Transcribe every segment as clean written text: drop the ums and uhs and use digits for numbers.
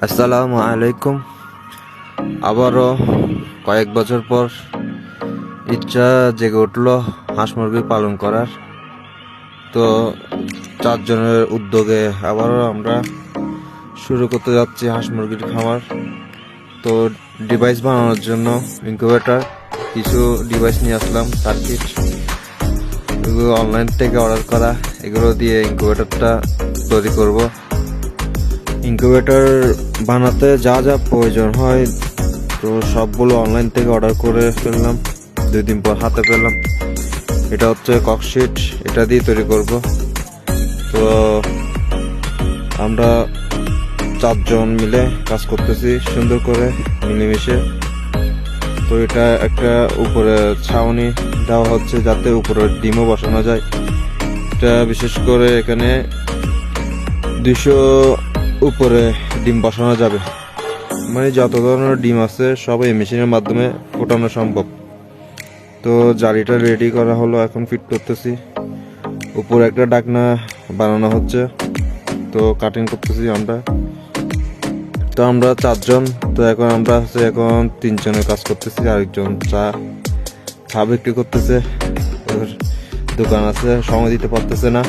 আসসালামু আলাইকুম। আবারও কয়েক বছর পর ইচ্ছা জেগে উঠলো হাঁস মুরগি পালন করার। তো 4 জনের উদ্যোগে আবারও আমরা শুরু করতে যাচ্ছি হাঁস মুরগির খামার। তো ডিভাইস বানানোর জন্য ইনকিউবেটর কিছু ডিভাইস নিয়ে আসলাম, সার্কিট, এগুলো অনলাইন থেকে অর্ডার করা। এগুলো দিয়ে ইনকিউবেটরটা তৈরি করব। ইনকিউবেটর বানাতে যা যা প্রয়োজন হয় তো সবগুলো অনলাইন থেকে অর্ডার করে ফেললাম, 2 দিন পর হাতে পেলাম। এটা হচ্ছে ককশিট, এটা দিয়ে তৈরি করব। তো আমরা 4 জন মিলে কাজ করতেছি সুন্দর করে মিলেমিশে। তো এটা একটা উপরে ছাউনি দেওয়া হচ্ছে যাতে উপরে ডিমও বসানো যায়। এটা বিশেষ করে এখানে 200 উপরে ডিম বসানো যাবে, মানে যত ধরনের ডিম আছে সব এই মেশিনের মাধ্যমে ফোটানো সম্ভব। তো জালিটা রেডি করা হলো, এখন ফিট করতেছি। উপরে একটা ঢাকনা বানানো হচ্ছে, তো কাটিং করতেছি আমরা। তো আমরা 4 জন, তো এখন আমরা এখন 3 জনের কাজ করতেছি। আরেকজন চা বিক্রি করতেছে, ওর দোকান আছে, সময় দিতে পারতেছে না।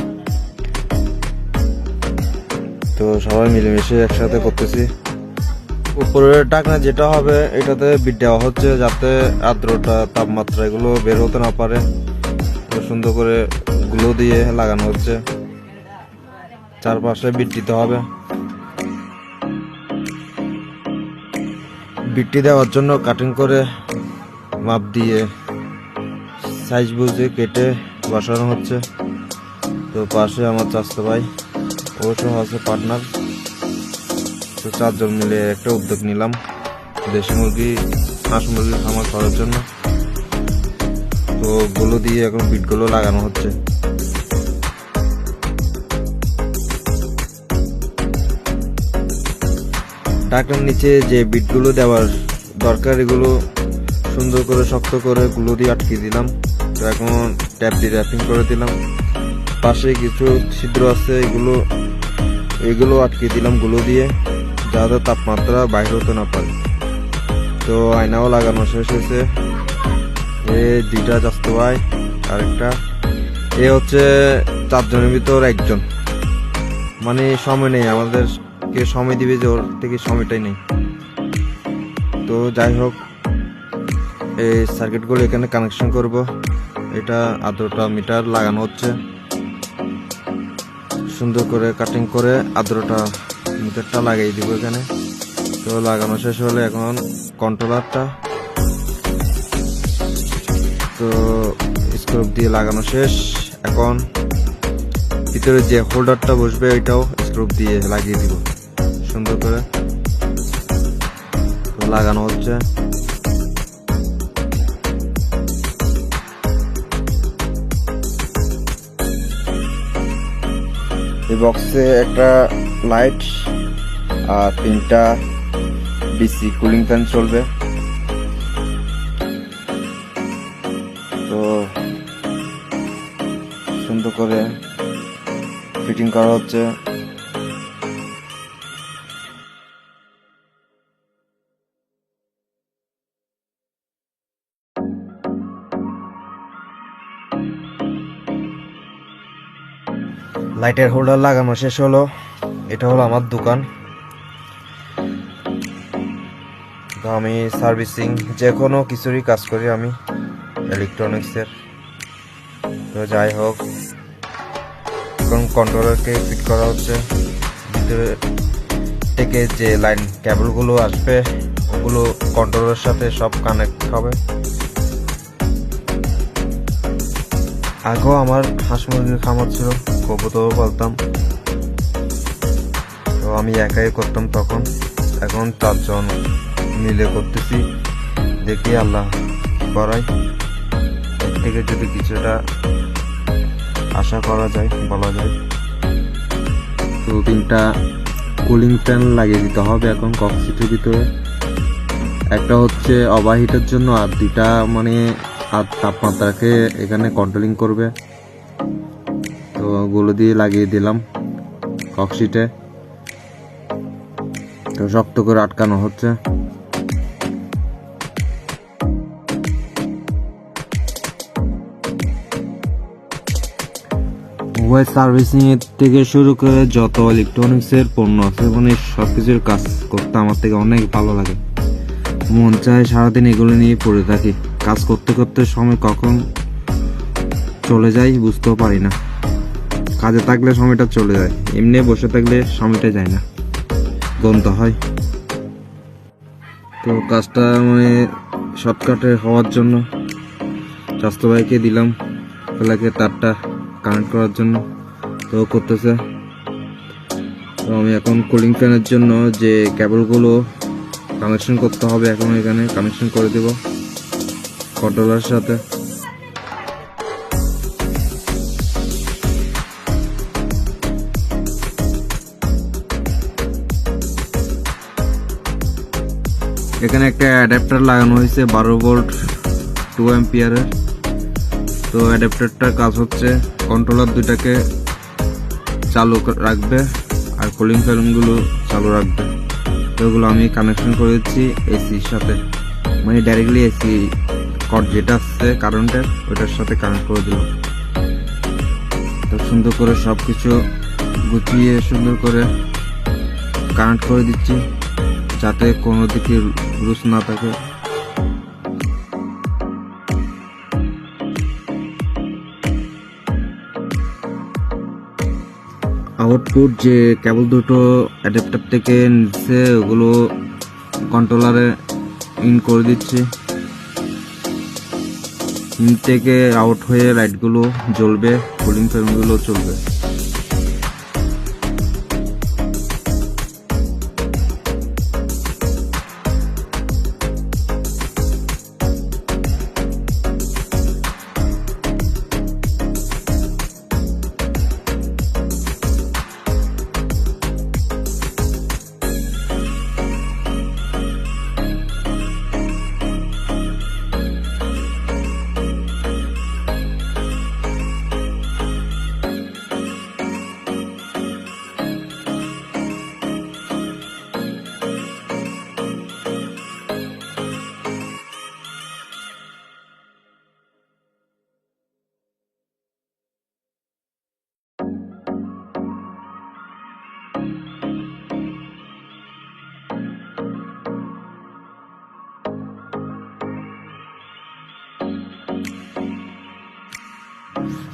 তো সবাই মিলেমিশে একসাথে করতেছি। উপরের ঢাকনা যেটা হবে এটাতে বিট দেওয়া হচ্ছে যাতে আর্দ্রতা, তাপমাত্রা এগুলো বের হতে না পারে। সুন্দর করে গ্লো দিয়ে লাগানো হচ্ছে, চারপাশে বিট দিতে হবে। বিটটি দেওয়ার জন্য কাটিং করে মাপ দিয়ে সাইজ বুঝে কেটে বসানো হচ্ছে। তো পাশে আমার চাচা ভাই, ও সহ আছে পার্টনার। তো 4 জন মিলে একটা উদ্যোগ নিলাম দেশি মুরগি, হাঁস মুরগি খামার করার জন্য। তো গুলো দিয়ে এখন বিটগুলো লাগানো হচ্ছে। ঢাকনার নিচে যে বিটগুলো দেওয়ার দরকার এগুলো সুন্দর করে শক্ত করে গুলো দিয়ে আটকে দিলাম। তো এখন ট্যাপ দিয়ে র্যাপিং করে দিলাম। পাশে কিছু ছিদ্র আছে, এগুলো আটকে দিলাম গুলো দিয়ে যাতে তাপমাত্রা বাইরে হতে না পারে। তো আয়নাও লাগানো শেষ হয়েছে। এ 2টা চাচতো ভাই, আরেকটা এ হচ্ছে 4 জনের ভিতর 1 জন, মানে সময় নেই আমাদের, কে সময় দিবে যে ওর থেকে সময়টাই নেই। তো যাই হোক, এই সার্কিটগুলো এখানে কানেকশন করব। এটা আর্দ্রতা মিটার লাগানো হচ্ছে, সুন্দর করে কাটিং করে আর্দ্রতা মিটারটা লাগিয়ে দিব এখানে। তো লাগানো শেষ হলে এখন কন্ট্রোলারটা, তো স্ক্রু দিয়ে লাগানো শেষ। এখন ভিতরে যে হোল্ডারটা বসবে এটাও স্ক্রু দিয়ে লাগিয়ে দিব সুন্দর করে। লাগানো হচ্ছে। এই বক্সে একটা লাইট আর 3টা ডিসি কুলিং ফ্যান চলবে। তো সুন্দর করে ফিটিং করা হচ্ছে। লাইটের হোল্ডার লাগানো শেষ হলো। এটা হলো আমার দোকান। তো আমি সার্ভিসিং যে কোনো কিছুরই কাজ করি আমি, ইলেকট্রনিক্সের। তো যাই হোক, এখন কন্ট্রোলারকে ফিট করা হচ্ছে। ভিতরে থেকে যে লাইন কেবলগুলো আসবে ওগুলো কন্ট্রোলারের সাথে সব কানেক্ট হবে। আগেও আমার হাঁস মুরগির খামার ছিল, কবুতরও পালতাম। তো আমি একাই করতাম তখন, এখন 4 জন মিলে করতেছি। দেখি আল্লাহ করাই, এর থেকে যদি কিছুটা আশা করা যায়, বলা যায়। তো 3টা কুলিং ফ্যান লাগিয়ে দিতে হবে এখন ককশিটের ভিতরে। একটা হচ্ছে ওভারহিটের জন্য, আর 2টা মানে আর তাপমাত্রাকে এখানে কন্ট্রোলিং করবে। তো গুলো দিয়ে লাগিয়ে দিলাম ককশিটে। তো শক্ত করে আটকানো হচ্ছে। মোবাইল সার্ভিসিং এর থেকে শুরু করে যত ইলেকট্রনিক্স এর পণ্য আছে মানে সবকিছুর কাজ করতে আমার থেকে অনেক ভালো লাগে। মন চায় সারাদিন এগুলো নিয়ে পড়ে থাকি। কাজ করতে করতে সময় কখন চলে যায় বুঝতেও পারি না। কাজে থাকলে সময়টা চলে যায়, এমনি বসে থাকলে সময়টা যায় না, গন্তা হয়। তো কাজটা মানে শর্টকাটে হওয়ার জন্য স্বাস্থ্য ভাইকে দিলাম ফেলাকে তারটা কানেক্ট করার জন্য, তো করতেছে। তো আমি এখন কুলিং ফ্যানের জন্য যে কেবলগুলো কানেকশন করতে হবে এখন এখানে কানেকশন করে দেব কন্ট্রোলারের সাথে। এখানে একটা অ্যাডাপ্টার লাগানো হয়েছে 12 ভোল্ট 2 অ্যাম্পিয়ারের। তো অ্যাডাপ্টারটার কাজ হচ্ছে কন্ট্রোলার দুটাকে চালু রাখবে আর কুলিং ফ্যানগুলো চালু রাখবে। তো ওগুলো আমি কানেকশন করে দিচ্ছি এসির সাথে, মানে ডাইরেক্টলি এসি কট যেটা আসছে কারেন্টের ওইটার সাথে কানেক্ট করে দিলাম। তো সুন্দর করে সব কিছু গুছিয়ে সুন্দর করে কানেক্ট করে দিচ্ছি যাতে কোনো দিকে লুজ না থাকে। আউটপুট যে কেবল দুটো অ্যাডাপ্টার থেকে নিচ্ছে ওগুলো কন্ট্রোলারে ইন করে দিচ্ছি। ইন থেকে আউট হয়ে লাইটগুলো জ্বলবে, কুলিং ফ্যানগুলো চলবে।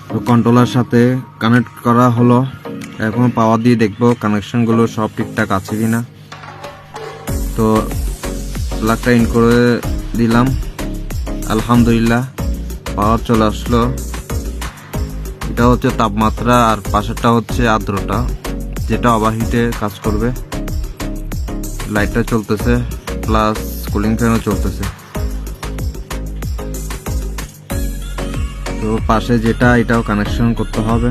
তো কন্ট্রোলার সাথে কানেক্ট করা হলো, এখন পাওয়ার দিয়ে দেখবো কানেকশনগুলো সব ঠিকঠাক আছে কিনা। তো প্লাগটা ইন করে দিলাম, আলহামদুলিল্লাহ পাওয়ার চলে আসলো। এটা হচ্ছে তাপমাত্রা আর পাশেরটা হচ্ছে আর্দ্রতা, যেটা ওভারহিটে কাজ করবে। লাইটটা চলতেছে প্লাস কুলিং ফ্যানও চলতেছে। তো পাশে যেটা এটাও কানেকশন করতে হবে।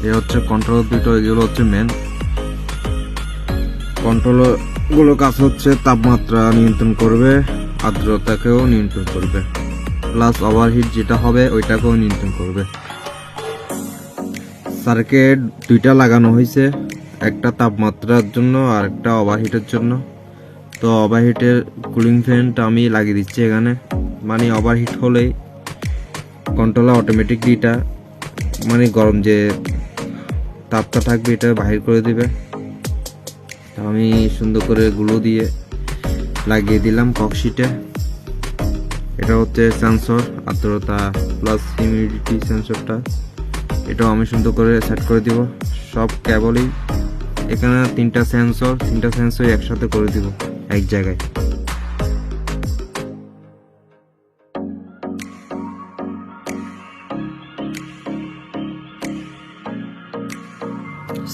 এ হচ্ছে কন্ট্রোল দুটো, এগুলো হচ্ছে মেন কন্ট্রোল গুলো। কাজ হচ্ছে তাপমাত্রা নিয়ন্ত্রণ করবে, আর্দ্রতাকেও নিয়ন্ত্রণ করবে, প্লাস ওভারহিট যেটা হবে ওইটাকেও নিয়ন্ত্রণ করবে। সার্কিট দুইটা লাগানো হয়েছে, একটা তাপমাত্রার জন্য আর একটা ওভারহিটের জন্য। তো ওভারহিটের কুলিং ফ্যানটা আমি লাগিয়ে দিচ্ছি এখানে, মানে ওভারহিট হলেই কন্ট্রোলার অটোমেটিকলি এটা মানে গরম যে তাপটা থাকবে এটা বাহির করে দিবে। তো আমি সুন্দর করে গুলো দিয়ে লাগিয়ে দিলাম ককশিটে। এটা হচ্ছে সেন্সর আর্দ্রতা প্লাস হিউমিডিটি সেন্সরটা, এটাও আমি সুন্দর করে সেট করে দিব। সব কেবলই এখানে তিনটা সেন্সর একসাথে করে দিব এক জায়গায়।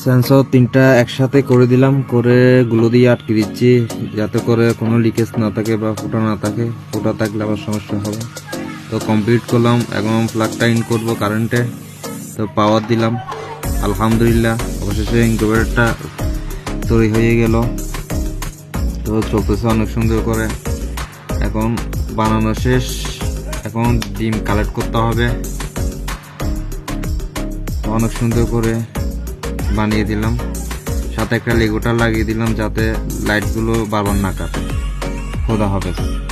সেন্সর তিনটা একসাথে করে দিলাম, করে গুলো দিয়ে আটকে দিচ্ছি যাতে করে কোনো লিকেজ না থাকে বা ফুটা না থাকে, ফুটা থাকলে আবার সমস্যা হবে। তো কমপ্লিট করলাম, এখন প্লাগটা ইন করবো কারেন্টে। তো পাওয়ার দিলাম, আলহামদুলিল্লাহ অবশেষে ইনভার্টারটা তৈরি হয়ে গেল। তো চলতেছে অনেক সুন্দর করে, এখন বানানো শেষ, এখন ডিম কালেক্ট করতে হবে। অনেক সুন্দর করে বানিয়ে দিলাম। সাথে একটা লেগুটা লাগিয়ে দিলাম যাতে লাইটগুলো বারবার না কাটে। খোদা হাফেজ।